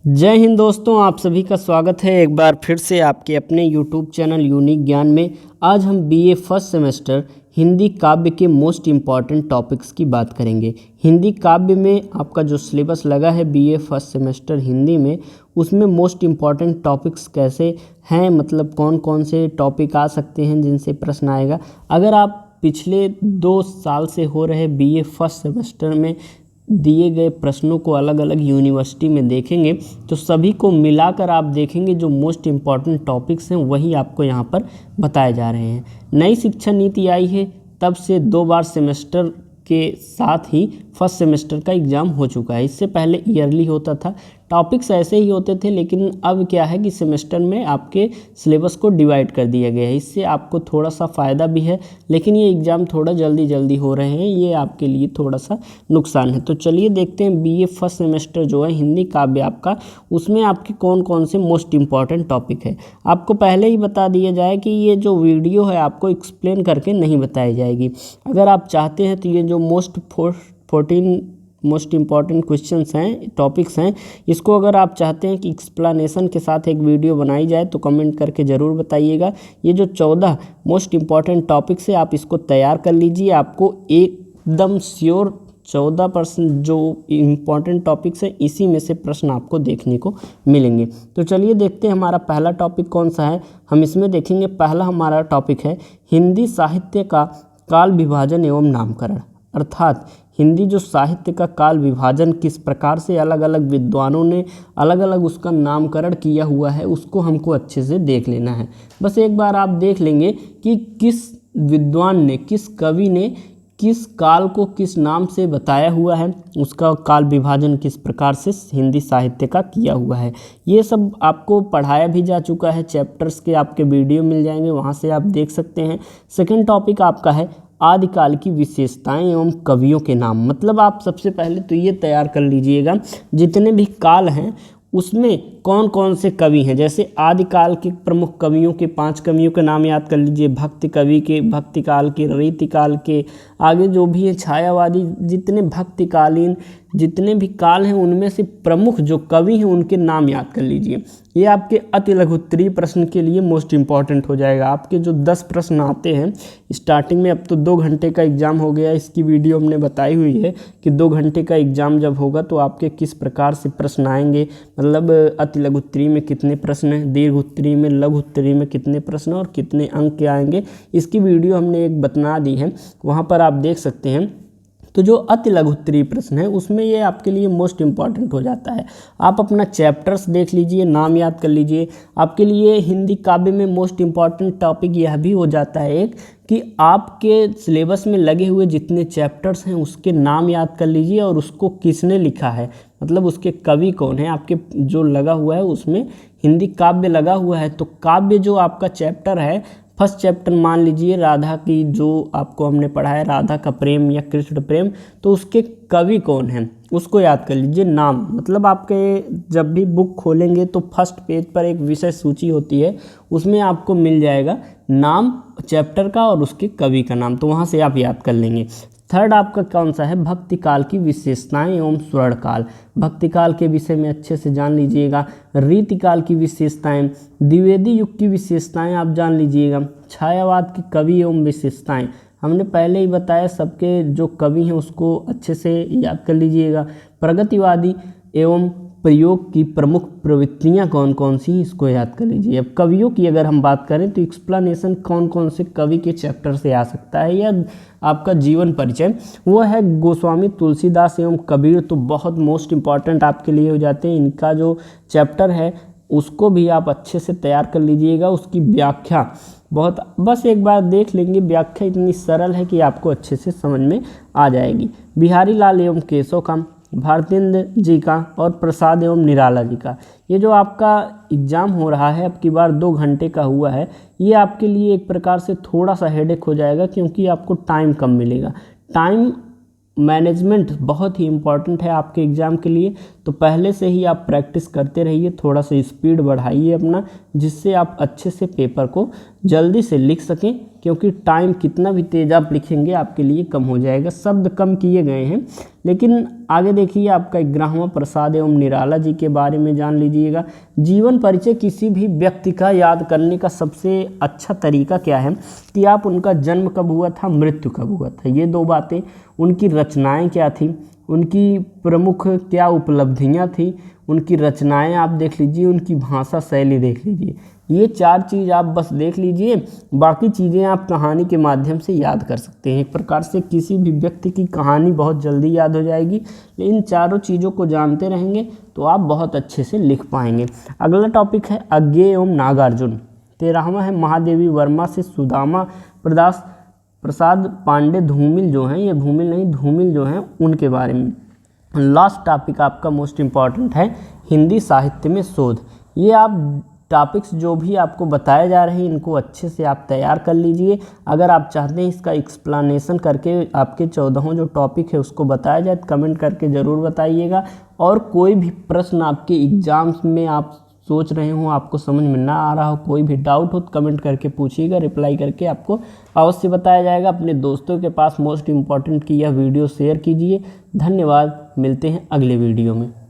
जय हिंद दोस्तों, आप सभी का स्वागत है एक बार फिर से आपके अपने YouTube चैनल यूनिक ज्ञान में। आज हम बीए फर्स्ट सेमेस्टर हिंदी काव्य के मोस्ट इम्पॉर्टेंट टॉपिक्स की बात करेंगे। हिंदी काव्य में आपका जो सिलेबस लगा है बीए फर्स्ट सेमेस्टर हिंदी में, उसमें मोस्ट इम्पॉर्टेंट टॉपिक्स कैसे हैं, मतलब कौन कौन से टॉपिक आ सकते हैं जिनसे प्रश्न आएगा। अगर आप पिछले 2 साल से हो रहे बीए फर्स्ट सेमेस्टर में दिए गए प्रश्नों को अलग अलग यूनिवर्सिटी में देखेंगे तो सभी को मिलाकर आप देखेंगे जो मोस्ट इम्पॉर्टेंट टॉपिक्स हैं वही आपको यहाँ पर बताए जा रहे हैं। नई शिक्षा नीति आई है तब से 2 बार सेमेस्टर के साथ ही फर्स्ट सेमेस्टर का एग्ज़ाम हो चुका है। इससे पहले ईयरली होता था, टॉपिक्स ऐसे ही होते थे, लेकिन अब क्या है कि सेमेस्टर में आपके सिलेबस को डिवाइड कर दिया गया है। इससे आपको थोड़ा सा फ़ायदा भी है, लेकिन ये एग्ज़ाम थोड़ा जल्दी हो रहे हैं, ये आपके लिए थोड़ा सा नुकसान है। तो चलिए देखते हैं बीए फर्स्ट सेमेस्टर जो है हिंदी काव्य आपका, उसमें आपके कौन कौन से मोस्ट इम्पॉर्टेंट टॉपिक है। आपको पहले ही बता दिया जाए कि ये जो वीडियो है आपको एक्सप्लेन करके नहीं बताई जाएगी। अगर आप चाहते हैं तो ये जो 14 मोस्ट इम्पॉर्टेंट क्वेश्चंस हैं, टॉपिक्स हैं, इसको अगर आप चाहते हैं कि एक्सप्लेनेशन के साथ एक वीडियो बनाई जाए तो कमेंट करके ज़रूर बताइएगा। ये जो 14 मोस्ट इम्पॉर्टेंट टॉपिक्स है आप इसको तैयार कर लीजिए। आपको एकदम श्योर 14% जो इम्पॉर्टेंट टॉपिक्स हैं इसी में से प्रश्न आपको देखने को मिलेंगे। तो चलिए देखते हैं हमारा पहला टॉपिक कौन सा है। हम इसमें देखेंगे, पहला हमारा टॉपिक है हिंदी साहित्य का काल विभाजन एवं नामकरण, अर्थात हिंदी जो साहित्य का काल विभाजन किस प्रकार से अलग अलग विद्वानों ने अलग अलग उसका नामकरण किया हुआ है उसको हमको अच्छे से देख लेना है। बस एक बार आप देख लेंगे कि किस विद्वान ने, किस कवि ने किस काल को किस नाम से बताया हुआ है, उसका काल विभाजन किस प्रकार से हिंदी साहित्य का किया हुआ है। ये सब आपको पढ़ाया भी जा चुका है, चैप्टर्स के आपके वीडियो मिल जाएंगे, वहाँ से आप देख सकते हैं। सेकंड टॉपिक आपका है आदिकाल की विशेषताएं एवं कवियों के नाम। मतलब आप सबसे पहले तो ये तैयार कर लीजिएगा जितने भी काल हैं उसमें कौन कौन से कवि हैं। जैसे आदिकाल के प्रमुख कवियों के 5 कवियों के नाम याद कर लीजिए। भक्ति कवि के, भक्ति काल के, रीतिकाल के, आगे जो भी है छायावादी, जितने भक्तिकालीन जितने भी काल हैं उनमें से प्रमुख जो कवि हैं उनके नाम याद कर लीजिए। ये आपके अति लघुत्तरीय प्रश्न के लिए मोस्ट इम्पॉर्टेंट हो जाएगा। आपके जो 10 प्रश्न आते हैं स्टार्टिंग में, अब तो 2 घंटे का एग्ज़ाम हो गया, इसकी वीडियो हमने बताई हुई है कि 2 घंटे का एग्ज़ाम जब होगा तो आपके किस प्रकार से प्रश्न आएंगे, मतलब अति लघु उत्तरीय में कितने प्रश्न हैं, दीर्घ उत्तरीय में, लघु उत्तरीय में कितने प्रश्न और कितने अंक के आएंगे, इसकी वीडियो हमने एक बता दी है, वहाँ पर आप देख सकते हैं। तो जो अति लघु उत्तरीय प्रश्न है उसमें ये आपके लिए मोस्ट इम्पॉर्टेंट हो जाता है। आप अपना चैप्टर्स देख लीजिए, नाम याद कर लीजिए। आपके लिए हिंदी काव्य में मोस्ट इम्पॉर्टेंट टॉपिक यह भी हो जाता है एक कि आपके सिलेबस में लगे हुए जितने चैप्टर्स हैं उसके नाम याद कर लीजिए और उसको किसने लिखा है, मतलब उसके कवि कौन है। आपके जो लगा हुआ है उसमें हिंदी काव्य लगा हुआ है, तो काव्य जो आपका चैप्टर है, फर्स्ट चैप्टर मान लीजिए राधा की, जो आपको हमने पढ़ा है राधा का प्रेम या कृष्ण प्रेम, तो उसके कवि कौन हैं उसको याद कर लीजिए। नाम, मतलब आपके जब भी बुक खोलेंगे तो फर्स्ट पेज पर एक विषय सूची होती है, उसमें आपको मिल जाएगा नाम चैप्टर का और उसके कवि का नाम, तो वहाँ से आप याद कर लेंगे। थर्ड आपका कौन सा है, भक्ति काल की विशेषताएं एवं स्वर्णकाल। भक्ति काल के विषय में अच्छे से जान लीजिएगा। रीतिकाल की विशेषताएं, द्विवेदी युग की विशेषताएं आप जान लीजिएगा। छायावाद की कवि एवं विशेषताएं हमने पहले ही बताया, सबके जो कवि हैं उसको अच्छे से याद कर लीजिएगा। प्रगतिवादी एवं प्रयोग की प्रमुख प्रवृत्तियां कौन कौन सी, इसको याद कर लीजिए। अब कवियों की अगर हम बात करें तो एक्सप्लेनेशन कौन कौन से कवि के चैप्टर से आ सकता है, या आपका जीवन परिचय वो है गोस्वामी, तुलसीदास एवं कबीर, तो बहुत मोस्ट इम्पॉर्टेंट आपके लिए हो जाते हैं। इनका जो चैप्टर है उसको भी आप अच्छे से तैयार कर लीजिएगा। उसकी व्याख्या बहुत, बस एक बार देख लेंगे, व्याख्या इतनी सरल है कि आपको अच्छे से समझ में आ जाएगी। बिहारी लाल एवं केशव का, भारतेंद्र जी का और प्रसाद एवं निराला जी का। ये जो आपका एग्ज़ाम हो रहा है अब की बार 2 घंटे का हुआ है, ये आपके लिए एक प्रकार से थोड़ा सा हेडेक हो जाएगा क्योंकि आपको टाइम कम मिलेगा। टाइम मैनेजमेंट बहुत ही इम्पॉर्टेंट है आपके एग्ज़ाम के लिए, तो पहले से ही आप प्रैक्टिस करते रहिए, थोड़ा सा स्पीड बढ़ाइए अपना, जिससे आप अच्छे से पेपर को जल्दी से लिख सकें क्योंकि टाइम कितना भी तेज आप लिखेंगे आपके लिए कम हो जाएगा, शब्द कम किए गए हैं। लेकिन आगे देखिए आपका 11वां प्रसाद एवं निराला जी के बारे में जान लीजिएगा। जीवन परिचय किसी भी व्यक्ति का याद करने का सबसे अच्छा तरीका क्या है कि आप उनका जन्म कब हुआ था, मृत्यु कब हुआ था, ये दो बातें, उनकी रचनाएं क्या थी, उनकी प्रमुख क्या उपलब्धियां थी, उनकी रचनाएं आप देख लीजिए, उनकी भाषा शैली देख लीजिए, ये 4 चीज़ आप बस देख लीजिए, बाकी चीज़ें आप कहानी के माध्यम से याद कर सकते हैं। एक प्रकार से किसी भी व्यक्ति की कहानी बहुत जल्दी याद हो जाएगी, इन चारों चीज़ों को जानते रहेंगे तो आप बहुत अच्छे से लिख पाएंगे। अगला टॉपिक है अज्ञेय एवं नागार्जुन। 13वां है महादेवी वर्मा से सुदामा प्रसाद पांडे धूमिल जो हैं, ये भूमिल नहीं धूमिल जो हैं, उनके बारे में। लास्ट टॉपिक आपका मोस्ट इम्पॉर्टेंट है हिंदी साहित्य में शोध। ये आप टॉपिक्स जो भी आपको बताए जा रहे हैं इनको अच्छे से आप तैयार कर लीजिए। अगर आप चाहते हैं इसका एक्सप्लेनेशन करके आपके 14वां जो टॉपिक है उसको बताया जाए तो कमेंट करके ज़रूर बताइएगा। और कोई भी प्रश्न आपके एग्ज़ाम्स में आप सोच रहे हो, आपको समझ में ना आ रहा हो, कोई भी डाउट हो तो कमेंट करके पूछिएगा, रिप्लाई करके आपको अवश्य बताया जाएगा। अपने दोस्तों के पास मोस्ट इम्पॉर्टेंट की यह वीडियो शेयर कीजिए। धन्यवाद, मिलते हैं अगले वीडियो में।